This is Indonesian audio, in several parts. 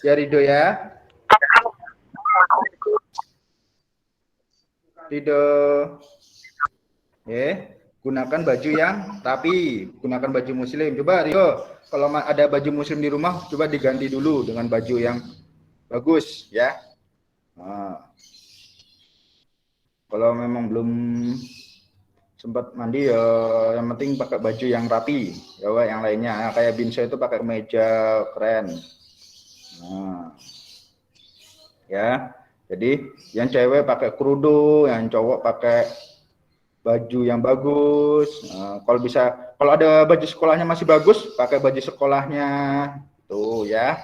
Ya Rido ya. Rido. Gunakan baju yang rapi, gunakan baju muslim. Coba Rido, kalau ada baju muslim di rumah, coba diganti dulu dengan baju yang bagus ya. Nah, kalau memang belum sempat mandi ya, yang penting pakai baju yang rapi. Ya, yang lainnya kayak Binsa itu pakai kemeja keren. Nah, ya. Jadi yang cewek pakai kerudung, yang cowok pakai baju yang bagus. Kalau bisa, kalau ada baju sekolahnya masih bagus, pakai baju sekolahnya, tuh ya.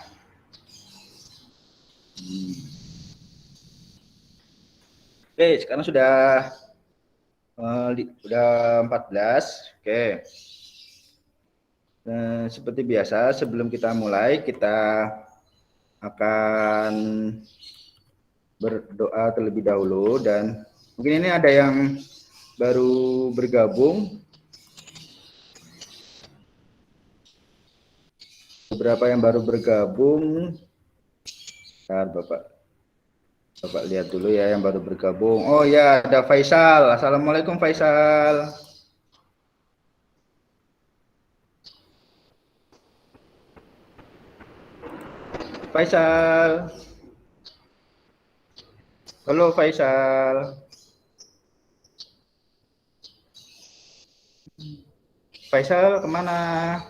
Oke, sekarang sudah 14. Oke. Seperti biasa, sebelum kita mulai, kita akan berdoa terlebih dahulu. Dan mungkin ini ada yang baru bergabung. Beberapa yang baru bergabung. Bentar, Bapak lihat dulu ya yang baru bergabung. Oh ya, ada Faisal. Assalamualaikum Faisal. Faisal. Halo Faisal. Faisal kemana?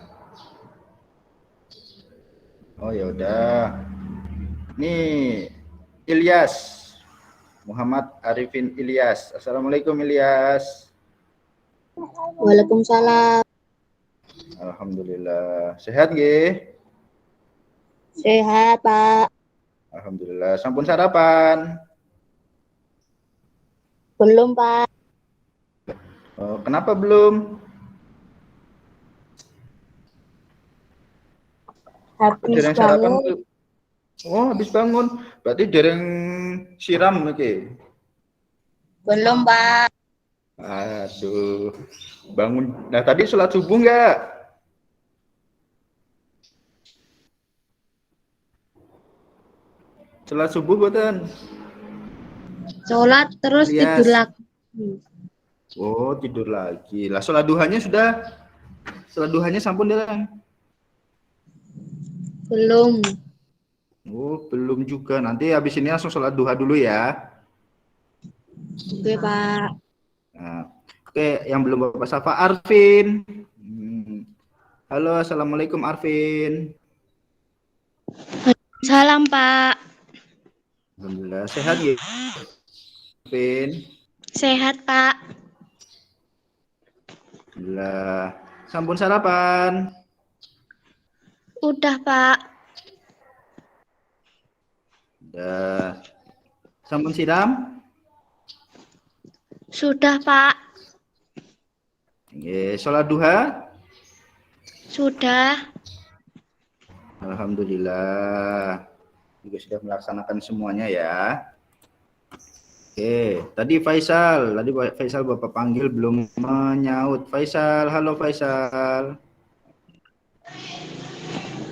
Oh ya udah. Nih Ilyas. Muhammad Arifin Ilyas. Assalamualaikum Ilyas. Waalaikumsalam. Alhamdulillah. Sehat nggih? Sehat, Pak. Alhamdulillah. Sampun sarapan? Belum, Pak. Oh, kenapa belum? Habis Dereng bangun. sarapan. Oh, habis bangun. Berarti dereng siram niki. Belum, Pak. Aduh. Bangun. Nah, tadi sholat subuh enggak? Sholat subuh boten? Sholat terus Ilyas. tidur lagi. Oh, tidur lagi. Lah sholat duhanya sudah? Sholat duhanya sampun dereng? Belum. Oh, belum juga. Nanti habis ini langsung sholat duha dulu ya. Oke, Pak. Nah, oke, yang belum Bapak sapa Arvin. Halo, assalamualaikum Arvin. Salam, Pak. Alhamdulillah sehat ya, Arvin. Sehat, Pak. Alhamdulillah. Sampun sarapan? Udah, Pak. Udah. Sampun siram? Sudah, Pak. Sholat duha? Sudah. Alhamdulillah. Juga sudah melaksanakan semuanya ya. Oke, tadi Faisal Bapak panggil belum menyaut. Faisal, halo Faisal.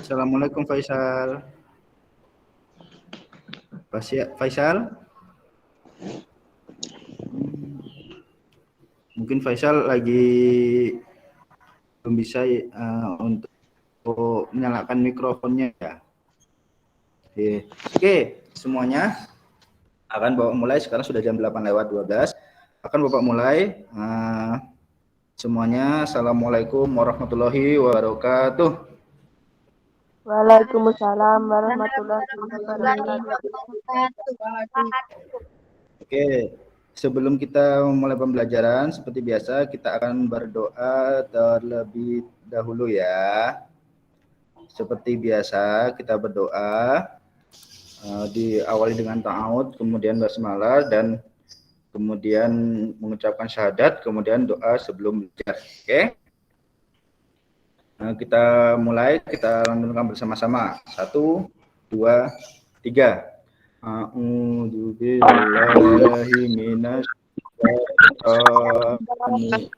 Assalamualaikum Faisal. Faisal? Mungkin Faisal lagi belum bisa untuk menyalakan mikrofonnya ya. Oke, semuanya akan Bapak mulai. Sekarang sudah jam 8:12. Akan Bapak mulai. Semuanya, Assalamualaikum warahmatullahi wabarakatuh. Waalaikumsalam warahmatullahi wabarakatuh. Oke, sebelum kita mulai pembelajaran, seperti biasa kita akan berdoa terlebih dahulu ya. Seperti biasa kita berdoa, diawali dengan ta'awud, kemudian basmalah, dan kemudian mengucapkan syahadat, kemudian doa sebelum belajar. Oke? Nah, kita mulai, kita lanjutkan bersama-sama. 1, 2, 3. A'udzu billahi minasy syaithanir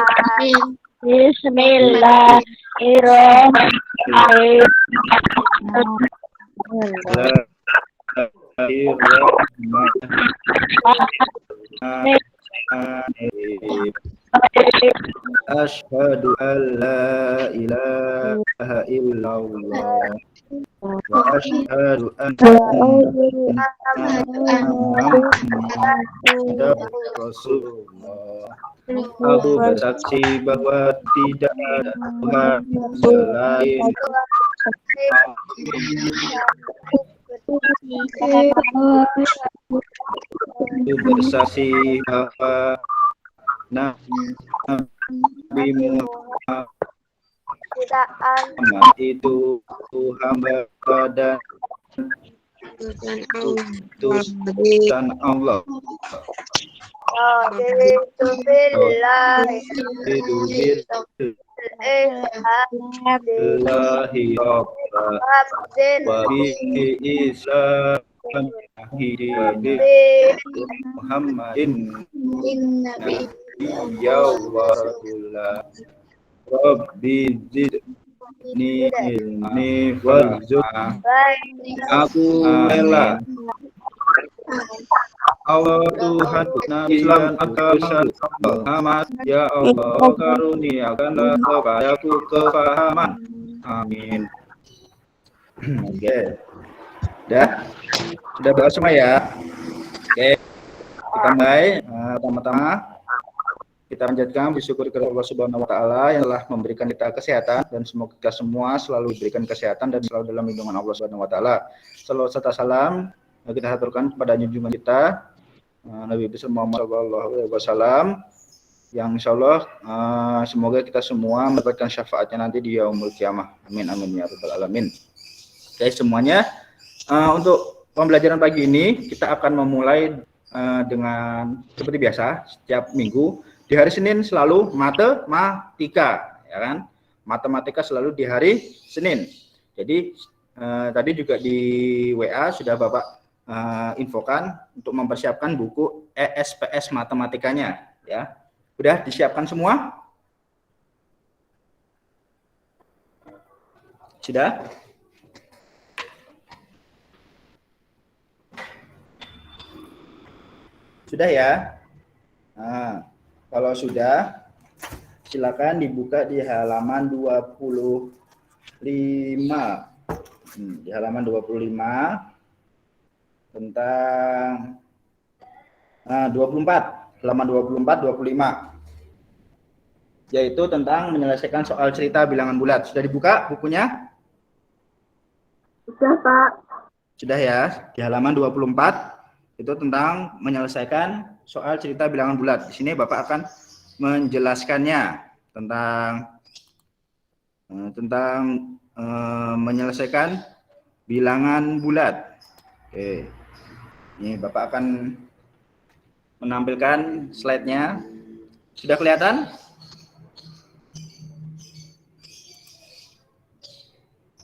rajim. Bismillahirrahmanirrahim. Bismillahirrahmanirrahim. Asyhadu an la ilaha illallah wa asyhadu anna Muhammadan Rasulullah. Aku bersaksi bahwa tidak ada Tuhan selain Aku bersaksi bahwa Nabi Muhammad itu hamba dan utusan Allah. Billahi wa bi Islam Muhammadin ya Rasulullah. Rabbi zidni ilmi warzuqni. Aku rela Allah Tuhan Islam agama Muhammad ya Allah karuniakanlah kepadaku kefahaman. Amin. Oke. Sudah bahas semua ya. Oke. Kita mulai pertama-tama kita panjatkan bersyukur kepada Allah Subhanahu wa taala yang telah memberikan kita kesehatan dan semoga kita semua selalu diberikan kesehatan dan selalu dalam lindungan Allah Subhanahu wa taala. Salawat serta salam kita haturkan kepada junjungan kita Nabi besar Muhammad sallallahu alaihi wasallam yang insyaallah semoga kita semua mendapatkan syafaatnya nanti di yaumul qiyamah. Amin amin ya rabbal alamin. Oke semuanya, untuk pembelajaran pagi ini kita akan memulai dengan seperti biasa setiap minggu di hari Senin selalu matematika, ya kan? Matematika selalu di hari Senin. Jadi tadi juga di WA sudah Bapak infokan untuk mempersiapkan buku ESPS matematikanya, ya. Udah disiapkan semua? Sudah? Sudah ya? Nah, kalau sudah, silakan dibuka di halaman 25. Di halaman 25 tentang 24, halaman 24, 25. Yaitu tentang menyelesaikan soal cerita bilangan bulat. Sudah dibuka bukunya? Sudah, Pak. Sudah ya, di halaman 24. Itu tentang menyelesaikan soal cerita bilangan bulat. Di sini Bapak akan menjelaskannya tentang menyelesaikan bilangan bulat. Oke. Ini Bapak akan menampilkan slide-nya. Sudah kelihatan?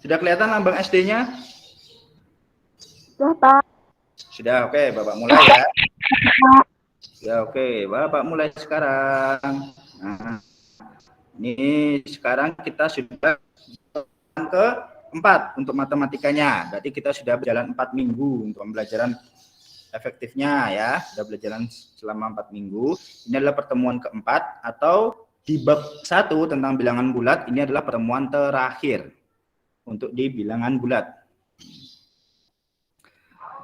Sudah kelihatan lambang SD-nya? Sudah, Pak. Sudah, oke, Bapak mulai ya. Ya, oke, Bapak mulai sekarang. Nah, ini sekarang kita sudah ke-4 untuk matematikanya. Berarti kita sudah berjalan 4 minggu untuk pembelajaran efektifnya ya. Sudah berjalan selama 4 minggu. Ini adalah pertemuan ke-4 atau di bab 1 tentang bilangan bulat, ini adalah pertemuan terakhir untuk di bilangan bulat.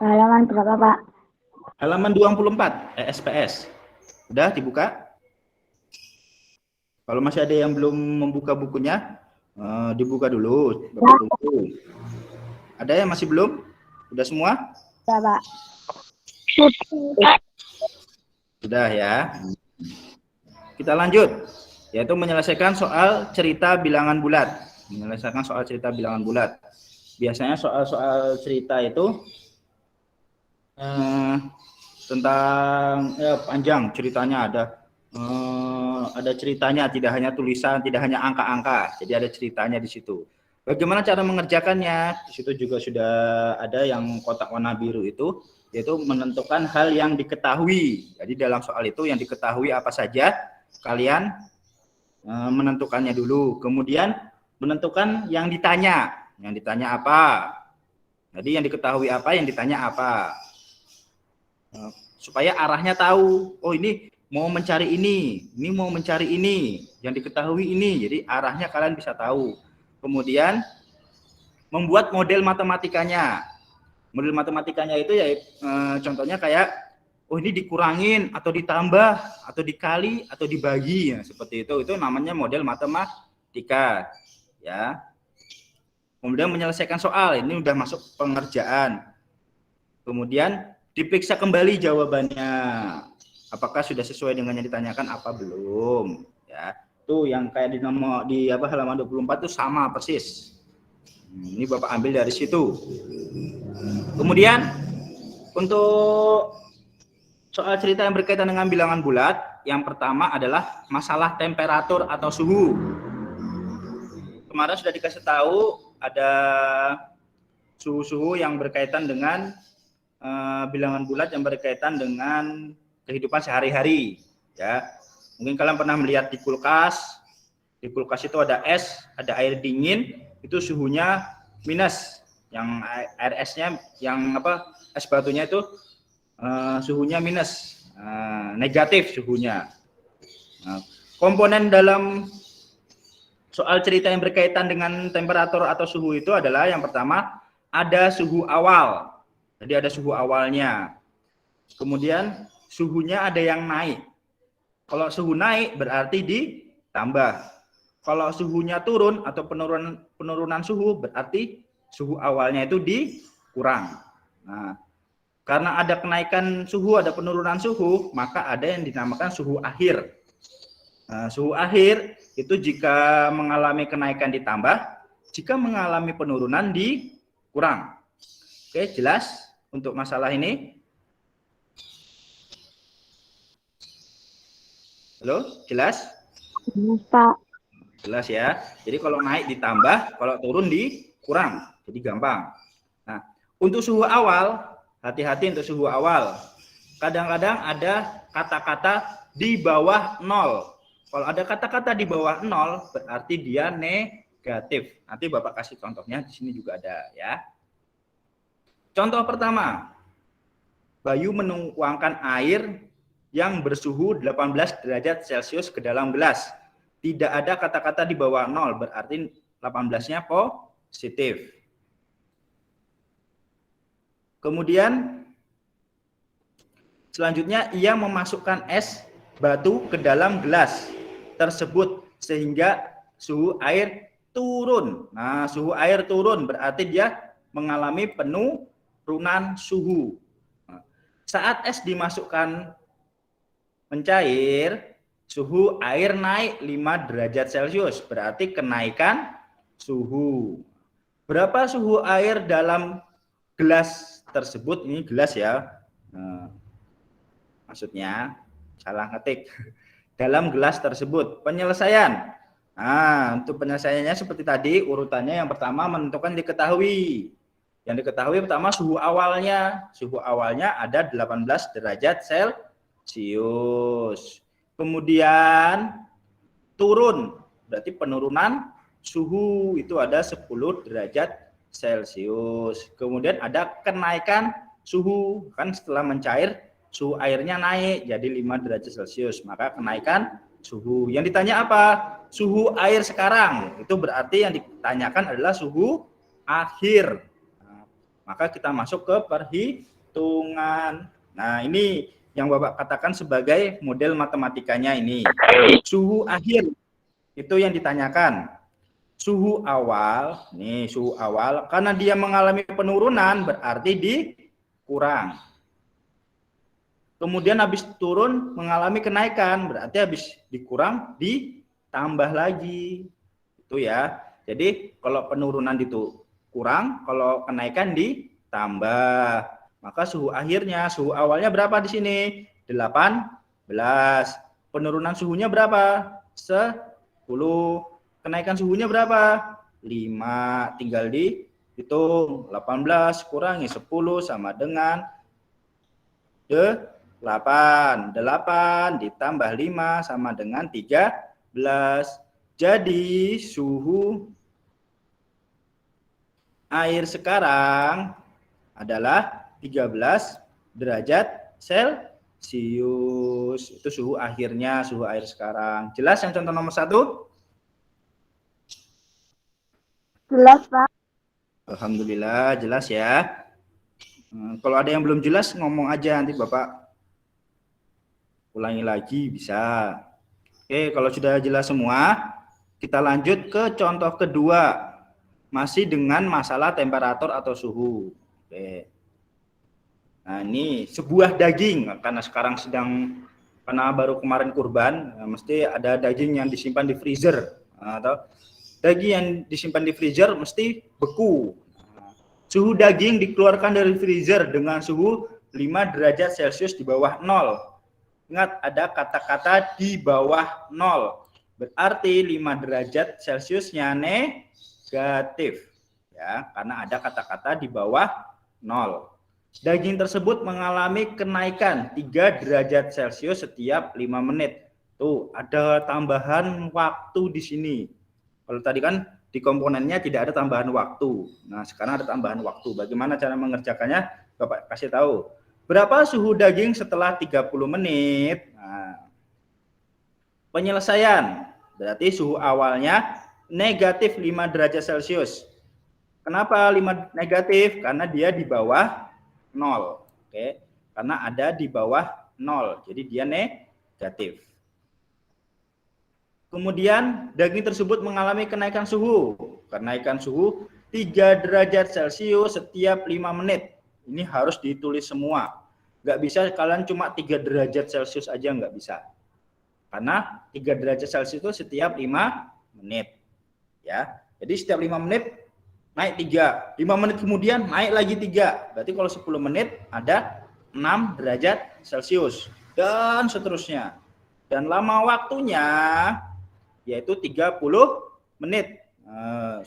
Halaman berapa, Pak? Halaman 24, ESPS. Udah dibuka? Kalau masih ada yang belum membuka bukunya, dibuka dulu. Bapak tunggu. Ada yang masih belum? Udah semua? Sudah, Pak. Sudah ya. Kita lanjut, yaitu menyelesaikan soal cerita bilangan bulat. Menyelesaikan soal cerita bilangan bulat. Biasanya soal-soal cerita itu tentang panjang ceritanya, ada ceritanya, tidak hanya tulisan, tidak hanya angka-angka, jadi ada ceritanya di situ. Bagaimana cara mengerjakannya? Di situ juga sudah ada yang kotak warna biru itu, yaitu menentukan hal yang diketahui. Jadi dalam soal itu yang diketahui apa saja, kalian menentukannya dulu. Kemudian menentukan yang ditanya. Yang ditanya apa? Jadi yang diketahui apa, yang ditanya apa. Supaya arahnya tahu. Oh ini mau mencari ini mau mencari ini. Yang diketahui ini. Jadi arahnya kalian bisa tahu. Kemudian membuat model matematikanya. Model matematikanya itu ya contohnya kayak oh ini dikurangin atau ditambah atau dikali atau dibagi ya, seperti itu namanya model matematika ya. Kemudian menyelesaikan soal, ini udah masuk pengerjaan. Kemudian diperiksa kembali jawabannya. Apakah sudah sesuai dengan yang ditanyakan apa belum ya. Tuh yang kayak di halaman 24 itu sama persis. Ini Bapak ambil dari situ. Kemudian untuk soal cerita yang berkaitan dengan bilangan bulat, yang pertama adalah masalah temperatur atau suhu. Kemarin sudah dikasih tahu ada suhu-suhu yang berkaitan dengan bilangan bulat yang berkaitan dengan kehidupan sehari-hari. Ya, mungkin kalian pernah melihat di kulkas. Di kulkas itu ada es, ada air dingin, itu suhunya minus. Yang air esnya, yang es batunya itu suhunya minus, negatif suhunya. Komponen dalam soal cerita yang berkaitan dengan temperatur atau suhu itu adalah yang pertama ada suhu awal. Jadi ada suhu awalnya. Kemudian suhunya ada yang naik. Kalau suhu naik berarti ditambah. Kalau suhunya turun atau penurunan suhu berarti suhu awalnya itu dikurang. Nah, karena ada kenaikan suhu, ada penurunan suhu, maka ada yang dinamakan suhu akhir. Nah, suhu akhir itu jika mengalami kenaikan ditambah, jika mengalami penurunan dikurang. Oke, jelas untuk masalah ini? Halo, jelas? Jelas, Pak. Jelas ya. Jadi kalau naik ditambah, kalau turun dikurang. Jadi gampang. Nah, untuk suhu awal, hati-hati untuk suhu awal. Kadang-kadang ada kata-kata di bawah 0. Kalau ada kata-kata di bawah 0, berarti dia negatif. Nanti Bapak kasih contohnya, di sini juga ada ya. Contoh pertama, Bayu menuangkan air yang bersuhu 18 derajat Celcius ke dalam gelas. Tidak ada kata-kata di bawah 0, berarti 18-nya positif. Kemudian selanjutnya ia memasukkan es batu ke dalam gelas tersebut sehingga suhu air turun. Nah, suhu air turun berarti dia mengalami penurunan suhu. Nah, saat es dimasukkan mencair, suhu air naik 5 derajat Celcius, berarti kenaikan suhu. Berapa suhu air dalam gelas tersebut? Ini gelas ya. Nah, maksudnya salah ngetik. Dalam gelas tersebut. Penyelesaian. Nah, untuk penyelesaiannya seperti tadi, urutannya yang pertama menentukan diketahui. Yang diketahui pertama suhu awalnya. Suhu awalnya ada 18 derajat Celcius. Kemudian turun, berarti penurunan suhu itu ada 10 derajat Celcius. Kemudian ada kenaikan suhu, kan setelah mencair suhu airnya naik jadi 5 derajat Celcius, maka kenaikan suhu. Yang ditanya apa? Suhu air sekarang. Itu berarti yang ditanyakan adalah suhu akhir. Nah, maka kita masuk ke perhitungan. Nah, ini yang Bapak katakan sebagai model matematikanya ini. Suhu akhir itu yang ditanyakan. Suhu awal, nih suhu awal, karena dia mengalami penurunan berarti dikurang. Kemudian habis turun mengalami kenaikan, berarti habis dikurang ditambah lagi. Itu ya. Jadi kalau penurunan itu kurang, kalau kenaikan ditambah. Maka suhu akhirnya, suhu awalnya berapa di sini? 18. Penurunan suhunya berapa? 10. Kenaikan suhunya berapa? 5. Tinggal dihitung. 18 kurangi 10 sama dengan 8. 8 ditambah 5 sama dengan 13. Jadi suhu air sekarang adalah 13 derajat Celcius. Itu suhu akhirnya, suhu air sekarang. Jelas yang contoh nomor 1? Jelas, Pak. Alhamdulillah, jelas ya. Kalau ada yang belum jelas, ngomong aja, nanti Bapak ulangi lagi, bisa. Oke, kalau sudah jelas semua, kita lanjut ke contoh kedua. Masih dengan masalah temperatur atau suhu. Oke. Nah, ini sebuah daging, karena sekarang karena baru kemarin kurban, mesti ada daging yang disimpan di freezer. Atau daging yang disimpan di freezer mesti beku. Suhu daging dikeluarkan dari freezer dengan suhu 5 derajat Celcius di bawah 0. Ingat, ada kata-kata di bawah 0. Berarti 5 derajat Celciusnya negatif. Ya, karena ada kata-kata di bawah 0. Daging tersebut mengalami kenaikan 3 derajat Celcius setiap 5 menit. Tuh, ada tambahan waktu di sini. Kalau tadi kan di komponennya tidak ada tambahan waktu. Nah, sekarang ada tambahan waktu. Bagaimana cara mengerjakannya? Bapak kasih tahu. Berapa suhu daging setelah 30 menit? Nah, penyelesaian. Berarti suhu awalnya negatif 5 derajat Celcius. Kenapa 5 negatif? Karena dia di bawah 0. Oke. Karena ada di bawah 0. Jadi dia negatif. Kemudian daging tersebut mengalami kenaikan suhu. Kenaikan suhu 3 derajat Celcius setiap 5 menit. Ini harus ditulis semua. Nggak bisa kalian cuma 3 derajat Celcius aja, nggak bisa. Karena 3 derajat Celcius itu setiap 5 menit. Ya. Jadi setiap 5 menit naik 3. 5 menit kemudian naik lagi 3. Berarti kalau 10 menit ada 6 derajat Celcius. Dan seterusnya. Dan lama waktunya yaitu 30 menit.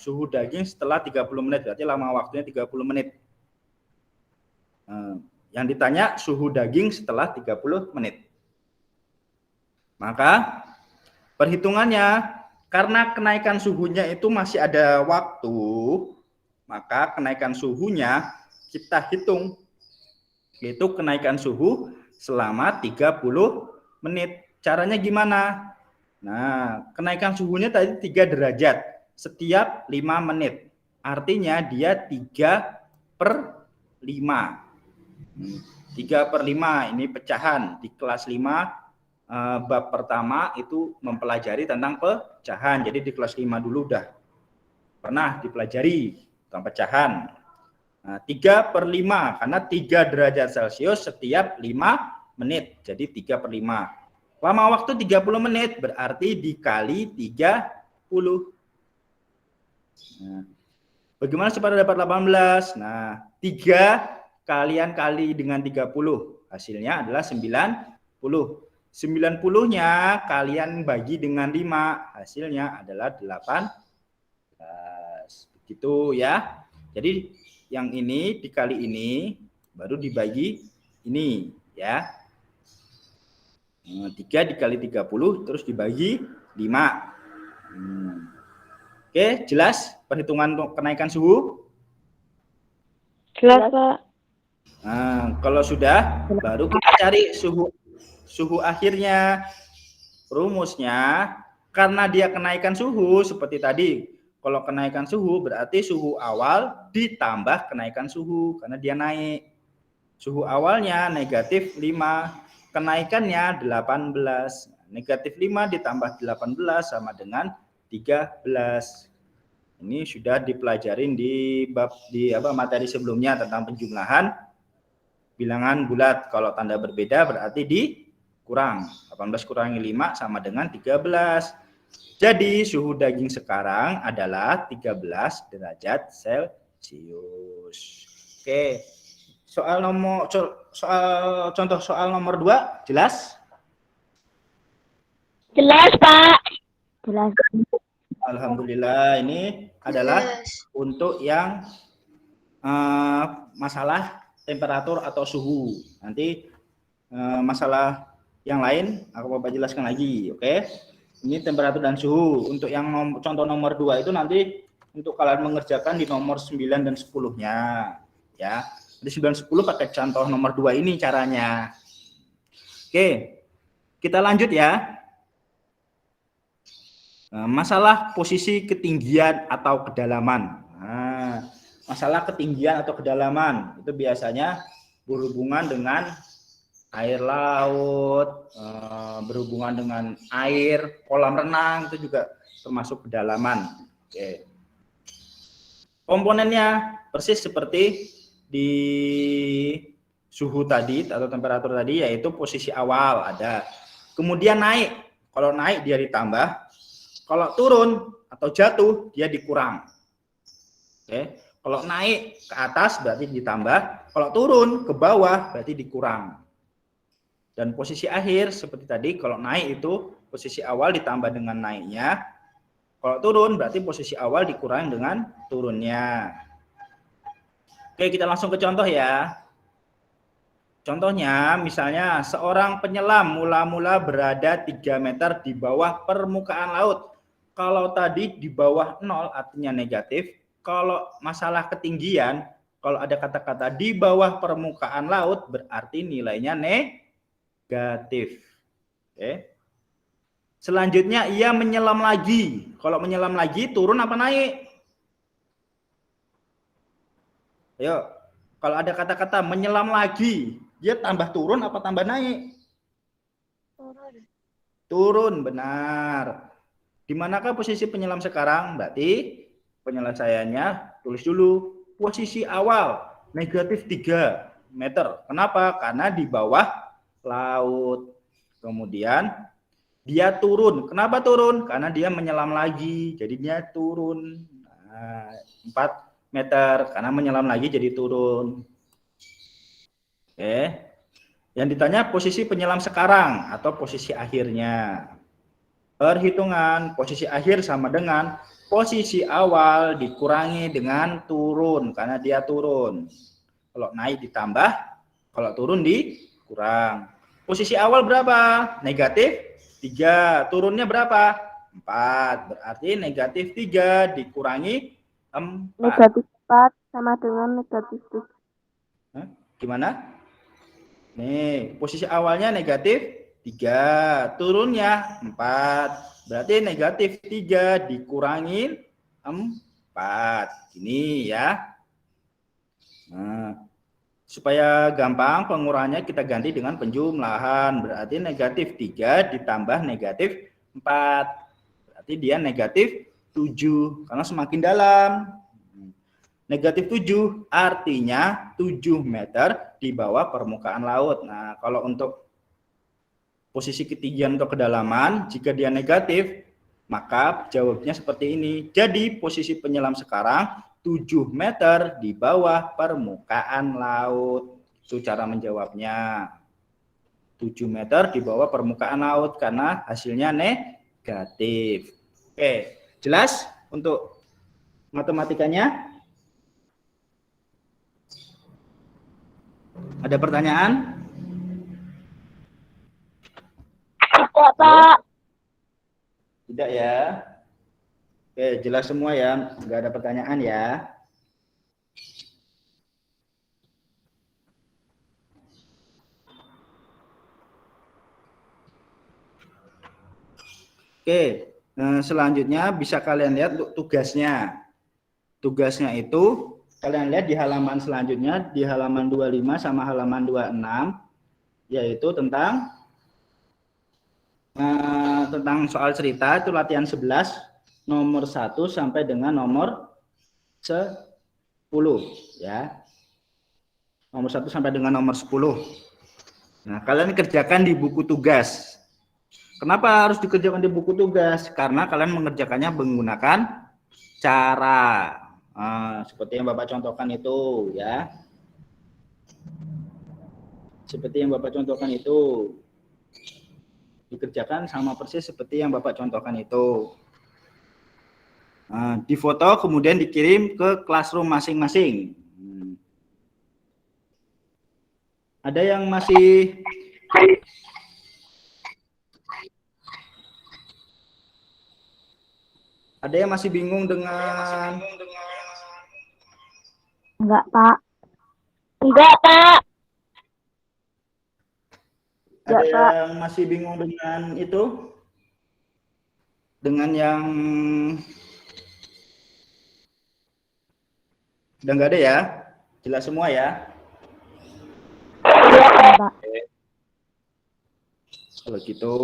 Suhu daging setelah 30 menit. Berarti lama waktunya 30 menit. Yang ditanya suhu daging setelah 30 menit. Maka perhitungannya, karena kenaikan suhunya itu masih ada waktu, maka kenaikan suhunya kita hitung. Yaitu kenaikan suhu selama 30 menit. Caranya gimana? Nah, kenaikan suhunya tadi 3 derajat setiap 5 menit. Artinya dia 3/5. 3/5 ini pecahan. Di kelas 5 bab pertama itu mempelajari tentang pecahan. Jadi di kelas 5 dulu udah pernah dipelajari tentang pecahan. Nah, 3/5 karena 3 derajat Celcius setiap 5 menit. Jadi 3/5. Lama waktu 30 menit berarti dikali 30. Nah, bagaimana supaya dapat 18? Nah, 3 kalian kali dengan 30. Hasilnya adalah 90. 90-nya kalian bagi dengan 5. Hasilnya adalah 18. Begitu ya. Jadi yang ini dikali ini baru dibagi ini ya. 3 dikali 30 terus dibagi 5. Oke, jelas perhitungan kenaikan suhu? Jelas, Pak. Nah, kalau sudah baru kita cari suhu akhirnya. Rumusnya karena dia kenaikan suhu seperti tadi. Kalau kenaikan suhu berarti suhu awal ditambah kenaikan suhu karena dia naik. Suhu awalnya negatif 5. Kenaikannya 18. Negatif 5 ditambah 18 sama dengan 13. Ini sudah dipelajarin di materi sebelumnya tentang penjumlahan bilangan bulat. Kalau tanda berbeda berarti dikurang. 18 kurangi 5 sama dengan 13. Jadi suhu daging sekarang adalah 13 derajat Celcius. Oke. Contoh soal nomor 2 jelas? Jelas, Pak. Jelas. Alhamdulillah, ini adalah untuk yang masalah temperatur atau suhu. Nanti masalah yang lain aku Bapak jelaskan lagi, oke? Ini temperatur dan suhu. Untuk yang contoh nomor 2 itu nanti untuk kalian mengerjakan di nomor 9 dan 10-nya. Ya. Di 9 10 pakai contoh nomor 2 ini caranya. Oke. Kita lanjut ya. Nah, masalah posisi ketinggian atau kedalaman. Nah, masalah ketinggian atau kedalaman itu biasanya berhubungan dengan air laut, berhubungan dengan air, kolam renang, itu juga termasuk kedalaman. Oke. Komponennya persis seperti di suhu tadi atau temperatur tadi, yaitu posisi awal ada. Kemudian naik, kalau naik dia ditambah, kalau turun atau jatuh dia dikurang. Oke. Kalau naik ke atas berarti ditambah, kalau turun ke bawah berarti dikurang. Dan posisi akhir seperti tadi, kalau naik itu posisi awal ditambah dengan naiknya. Kalau turun berarti posisi awal dikurangi dengan turunnya. Oke, kita langsung ke contoh ya. Contohnya misalnya seorang penyelam mula-mula berada 3 meter di bawah permukaan laut. Kalau tadi di bawah 0 artinya negatif. Kalau masalah ketinggian, kalau ada kata-kata di bawah permukaan laut berarti nilainya negatif. Oke. Selanjutnya ia menyelam lagi. Kalau menyelam lagi turun apa naik? Ayo. Kalau ada kata-kata menyelam lagi, dia tambah turun apa tambah naik? Turun. Turun, benar. Di manakah posisi penyelam sekarang? Berarti penyelesaiannya tulis dulu. Posisi awal negatif 3 meter. Kenapa? Karena di bawah laut. Kemudian dia turun. Kenapa turun? Karena dia menyelam lagi. Jadi dia turun. Nah, 4 meter. Karena menyelam lagi jadi turun. Oke. Yang ditanya posisi penyelam sekarang atau posisi akhirnya. Perhitungan posisi akhir sama dengan posisi awal dikurangi dengan turun. Karena dia turun. Kalau naik ditambah. Kalau turun dikurang. Posisi awal berapa? Negatif 3. Turunnya berapa? 4. Berarti negatif 3 dikurangi 4. Negatif 4 sama dengan negatif 7. Hah? Gimana? Nih, posisi awalnya negatif 3. Turunnya 4. Berarti negatif 3 dikurangi 4. Ini ya. Nah, supaya gampang pengurangannya kita ganti dengan penjumlahan. Berarti negatif 3 ditambah negatif 4. Berarti dia negatif 7. Karena semakin dalam. Negatif 7 artinya 7 meter di bawah permukaan laut. Nah, kalau untuk posisi ketinggian atau kedalaman, jika dia negatif, maka jawabnya seperti ini. Jadi posisi penyelam sekarang 7 meter di bawah permukaan laut. Itu cara menjawabnya. 7 meter di bawah permukaan laut karena hasilnya negatif. Oke, jelas untuk matematikanya? Ada pertanyaan? Tidak, Pak. Tidak ya? Oke, jelas semua ya? Nggak ada pertanyaan ya? Oke, selanjutnya bisa kalian lihat untuk tugasnya. Tugasnya itu kalian lihat di halaman selanjutnya, di halaman 25 sama halaman 26, yaitu tentang soal cerita, itu latihan 11, nomor 1 sampai dengan nomor 10 ya. Nomor 1 sampai dengan nomor 10. Nah, kalian kerjakan di buku tugas. Kenapa harus dikerjakan di buku tugas? Karena kalian mengerjakannya menggunakan cara seperti yang Bapak contohkan itu ya. Seperti yang Bapak contohkan itu. Dikerjakan sama persis seperti yang Bapak contohkan itu. Difoto kemudian dikirim ke classroom masing-masing. Ada yang masih Ada yang masih bingung dengan Enggak, Pak. Enggak, Pak. ada Enggak, Pak. yang masih bingung dengan itu? Dengan yang udah nggak ada ya? Jelas semua ya? Iya, Pak. Kalau gitu,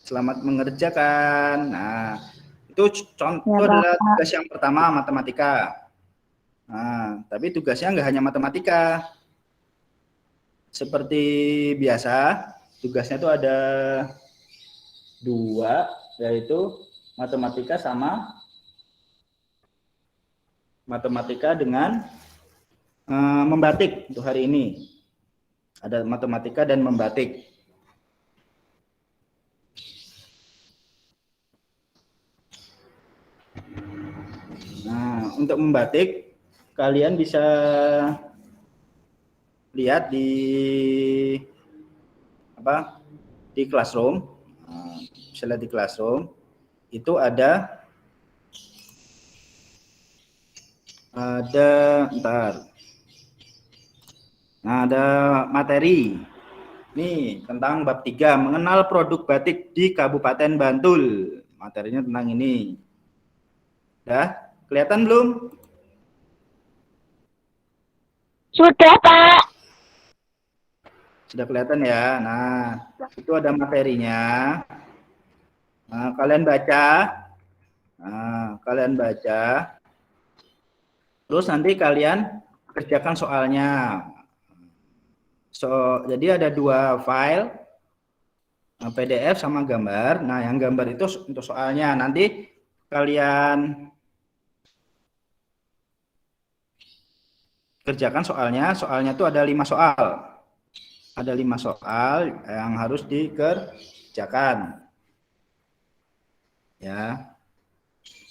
selamat mengerjakan. Nah, itu contoh Ya, adalah Pak. tugas yang pertama, matematika. Nah, tapi tugasnya nggak hanya matematika. Seperti biasa, tugasnya itu ada dua, yaitu matematika dengan membatik untuk hari ini. Ada matematika dan membatik. Nah, untuk membatik, kalian bisa lihat di di Classroom. Nah, bisa lihat di Classroom. Itu ada Nah, ada materi. Nih, tentang bab 3, mengenal produk batik di Kabupaten Bantul. Materinya tentang ini. Udah kelihatan belum? Sudah, Pak. Sudah kelihatan ya. Nah, itu ada materinya. Nah, kalian baca. Terus nanti kalian kerjakan soalnya. Jadi ada dua file, PDF sama gambar. Nah, yang gambar itu untuk soalnya. Nanti kalian kerjakan soalnya. Soalnya itu ada 5 soal. Ada 5 soal yang harus dikerjakan. Ya.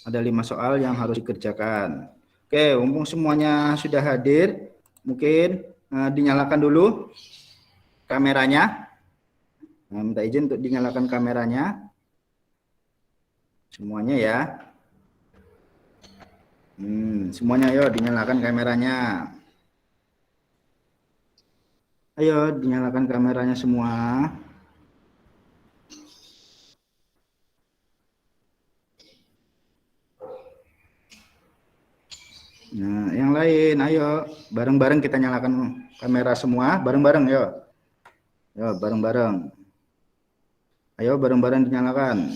Ada 5 soal yang harus dikerjakan. Oke, mumpung semuanya sudah hadir, mungkin dinyalakan dulu kameranya. Nah, minta izin untuk dinyalakan kameranya. Semuanya ya. Semuanya ayo dinyalakan kameranya. Ayo dinyalakan kameranya semua. Nah, yang lain ayo bareng-bareng kita nyalakan kamera semua, bareng-bareng yo. Yo, bareng-bareng. Ayo bareng-bareng dinyalakan.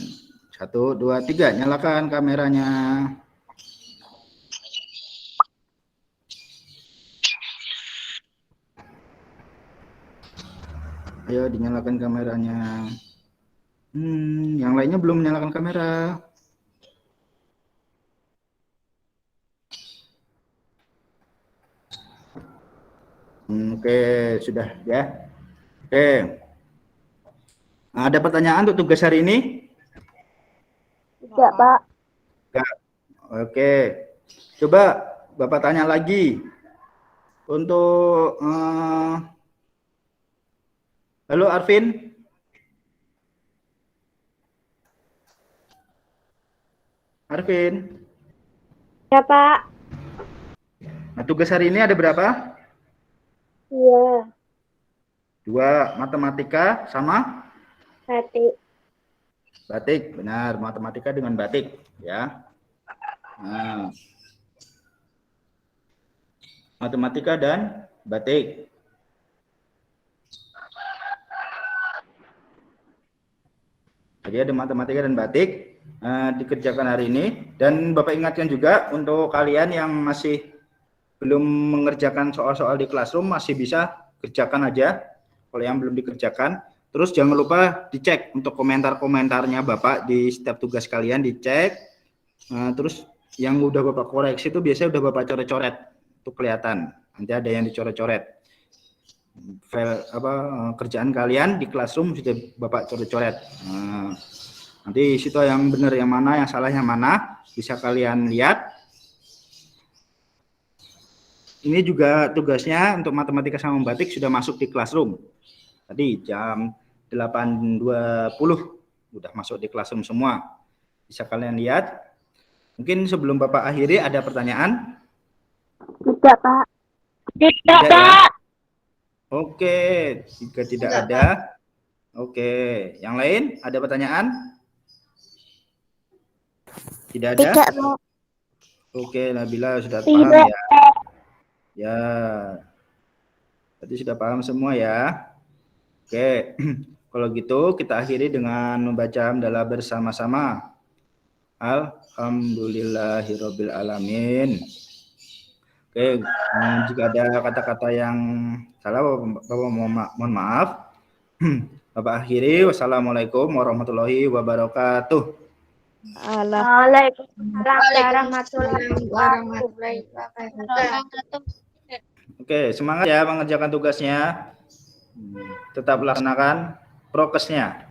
1, 2, 3, nyalakan kameranya. Ayo dinyalakan kameranya. Yang lainnya belum menyalakan kamera. Oke, sudah ya. Oke. Ada pertanyaan untuk tugas hari ini? Tidak, Pak. Enggak. Oke. Coba Bapak tanya lagi. Untuk halo Arvin. Arvin. Ya, Pak. Nah, tugas hari ini ada berapa? Iya. 2, matematika sama Batik. batik. Benar, matematika dengan batik ya. Nah, matematika dan batik. Jadi ada matematika dan batik dikerjakan hari ini. Dan Bapak ingatkan juga untuk kalian yang masih belum mengerjakan soal-soal di Classroom, masih bisa kerjakan aja kalau yang belum dikerjakan. Terus jangan lupa dicek untuk komentar-komentarnya Bapak di setiap tugas kalian, dicek. Terus yang udah Bapak koreksi itu biasanya udah Bapak coret-coret untuk kelihatan. Nanti ada yang dicoret-coret. File kerjaan kalian di Classroom sudah Bapak coret-coret. Nanti situ yang benar yang mana, yang salah yang mana bisa kalian lihat. Ini juga tugasnya untuk matematika sama batik sudah masuk di Classroom. Tadi jam 8.20 udah masuk di Classroom semua. Bisa kalian lihat. Mungkin sebelum Bapak akhiri ada pertanyaan? Tidak, Pak. Tidak, Tidak, ya? Pak. Oke, jika tidak Enggak, ada. Oke, yang lain ada pertanyaan? Tidak ada? Tidak, Pak. Oke, Nabila sudah Tidak. paham ya? Ya, berarti sudah paham semua ya? Oke, kalau gitu kita akhiri dengan membaca hamdalah bersama-sama. Alhamdulillahirabbil alamin. Oke, jika ada kata-kata yang salah, Bapak mohon maaf. Bapak akhiri, wassalamualaikum warahmatullahi wabarakatuh. Waalaikumsalam warahmatullahi wabarakatuh. Oke, semangat ya mengerjakan tugasnya. Tetap laksanakan prokesnya.